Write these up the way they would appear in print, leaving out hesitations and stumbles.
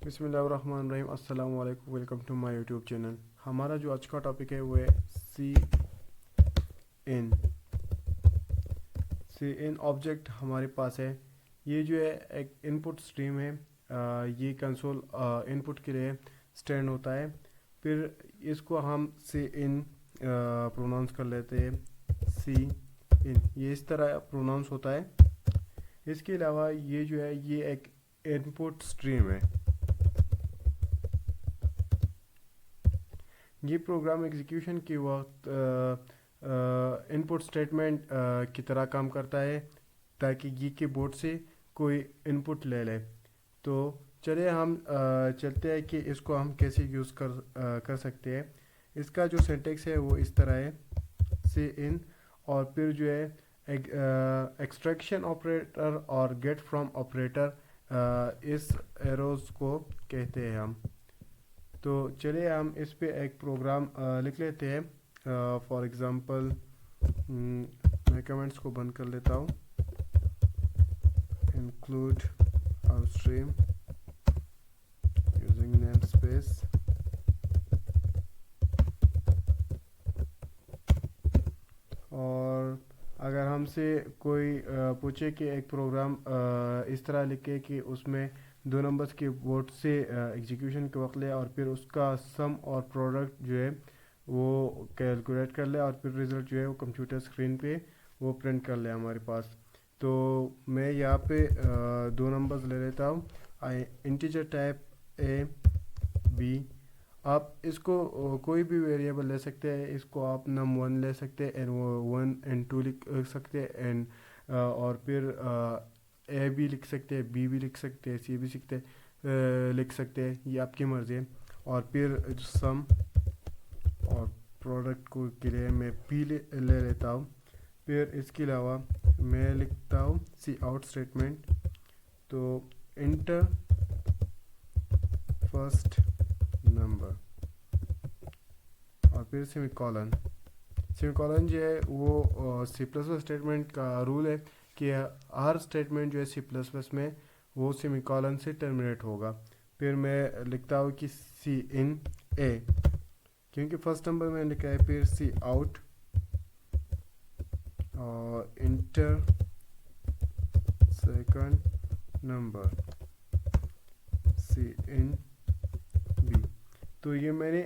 بسم اللہ الرحمن الرحیم. السلام علیکم. Welcome to my YouTube channel. ہمارا جو آج کا ٹاپک ہے وہ ہے سی ان آبجیکٹ ہمارے پاس ہے. یہ جو ہے ایک ان پٹ اسٹریم ہے. یہ کنسول ان پٹ کے لیے اسٹینڈ ہوتا ہے. پھر اس کو ہم سی ان پروناؤنس کر لیتے ہیں. سی ان یہ اس طرح پروناؤنس ہوتا ہے. اس کے علاوہ یہ جو ہے یہ ایک ان پٹ اسٹریم ہے. یہ پروگرام ایگزیکیوشن کے وقت ان پٹ اسٹیٹمنٹ کی طرح کام کرتا ہے تاکہ یہ کی بورڈ سے کوئی ان پٹ لے لے. تو چلے ہم چلتے ہیں کہ اس کو ہم کیسے یوز کر سکتے ہیں. اس کا جو سینٹیکس ہے وہ اس طرح ہے سی ان اور پھر جو ہے ایکسٹریکشن آپریٹر اور گیٹ فرام آپریٹر اس ایروز کو کہتے ہیں ہم. تو چلیے ہم اس پہ ایک پروگرام لکھ لیتے ہیں. فار ایگزامپل میں کمنٹس کو بند کر لیتا ہوں. انکلوڈ آؤٹ اسٹریم یوزنگ نیم اسپیس. اور اگر ہم سے کوئی پوچھے کہ ایک پروگرام اس طرح لکھے کہ اس میں دو نمبرز کے بورڈ سے ایگزیکیوشن کے وقت لے اور پھر اس کا سم اور پروڈکٹ جو ہے وہ کیلکولیٹ کر لے اور پھر رزلٹ جو ہے وہ کمپیوٹر اسکرین پہ وہ پرنٹ کر لے ہمارے پاس. تو میں یہاں پہ دو نمبرز لے لیتا ہوں. Integer type A B. آپ اس کو کوئی بھی ویریبل لے سکتے ہیں. اس کو آپ num1 لے سکتے ہیں and 1 and 2 لکھ سکتے ہیں and اور پھر اے بھی لکھ سکتے ہیں, بی بھی لکھ سکتے ہیں, سی بھی لکھ سکتے ہیں. یہ آپ کی مرضی ہے. اور پھر سم اور پروڈکٹ کو کے لیے میں پی لے لیتا ہوں. پھر اس کے علاوہ میں لکھتا ہوں سی آؤٹ اسٹیٹمنٹ. تو انٹر فرسٹ نمبر اور پھر سیمی کالن. سیمی کالن جو ہے وہ سی پلس پلس اسٹیٹمنٹ کا رول ہے کہ ہر اسٹیٹمنٹ جو ہے سی پلس پلس میں وہ سیمی کالن سے ٹرمینیٹ ہوگا. پھر میں لکھتا ہوں کہ سی ان اے کیونکہ فرسٹ نمبر میں لکھا ہے. پھر سی آؤٹ اور enter second number cin B. تو یہ میں نے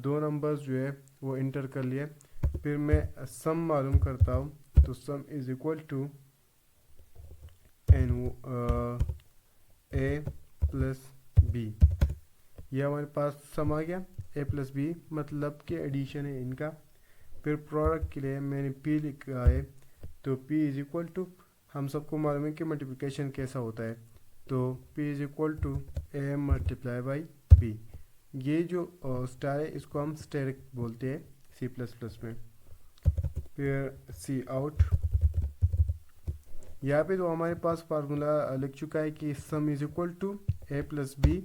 دو نمبرز جو ہے وہ انٹر کر لیے. پھر میں سم معلوم کرتا ہوں. تو sum is equal to A plus B. یہ ہمارے پاس سم آ گیا. اے پلس بی مطلب کہ ایڈیشن ہے ان کا. پھر پروڈکٹ کے لیے میں نے پی لکھا ہے. تو پی از اکول ٹو ہم سب کو معلوم ہے کہ ملٹیپلیکیشن کیسا ہوتا ہے. تو P is equal to A multiply by B. یہ جو اسٹار ہے اس کو ہم اسٹیرک بولتے ہیں سی پلس پلس میں. پھر سی آؤٹ. یہاں پہ تو ہمارے پاس فارمولا لکھ چکا ہے کہ sum is equal to A plus B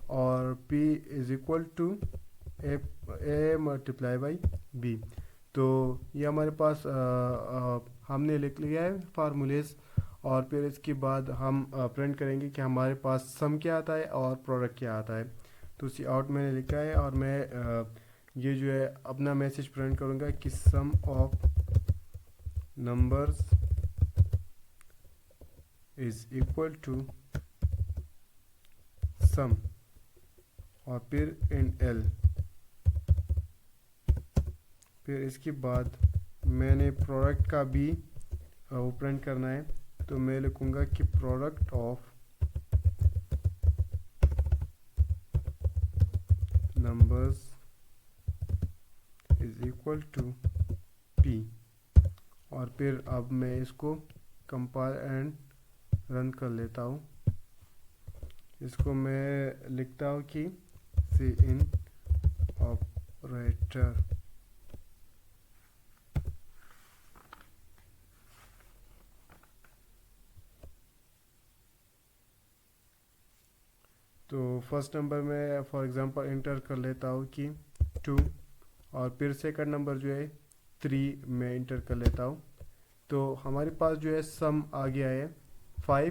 اور P is equal to A multiply by B. تو یہ ہمارے پاس ہم نے لکھ لیا ہے فارمولیز. اور پھر اس کے بعد ہم پرنٹ کریں گے کہ ہمارے پاس سم کیا آتا ہے اور پروڈکٹ کیا آتا ہے. تو سی آؤٹ میں نے لکھا ہے اور میں یہ جو ہے اپنا میسج پرنٹ کروں گا کہ sum of numbers is equal to sum اور پھر ان ایل. پھر اس کے بعد میں نے پروڈکٹ کا بھی وہ پرنٹ کرنا ہے. تو میں لکھوں گا کہ product of numbers is equal to P. اور پھر اب میں اس کو کمپائل اینڈ رن کر لیتا ہوں. اس کو میں لکھتا ہوں کہ سی ان آپریٹر. تو فرسٹ نمبر میں فار ایگزامپل انٹر کر لیتا ہوں کہ 2 اور پھر سیکنڈ نمبر جو ہے 3 میں انٹر کر لیتا ہوں. تو ہمارے پاس جو ہے سم آ گیا ہے 5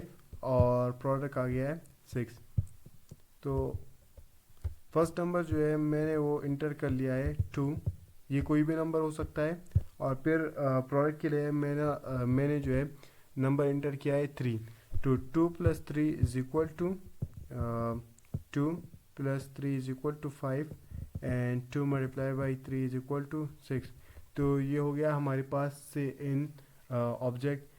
اور پروڈکٹ آ گیا ہے 6. تو فرسٹ نمبر جو ہے میں نے وہ انٹر کر لیا ہے 2، یہ کوئی بھی نمبر ہو سکتا ہے. اور پھر پروڈکٹ کے لیے میں نے جو ہے نمبر انٹر کیا ہے 3. تو 2 + 3 = 2 + 3 = 5 اینڈ 2 × 3 = 6. تو یہ ہو گیا ہمارے پاس سے ان آبجیکٹ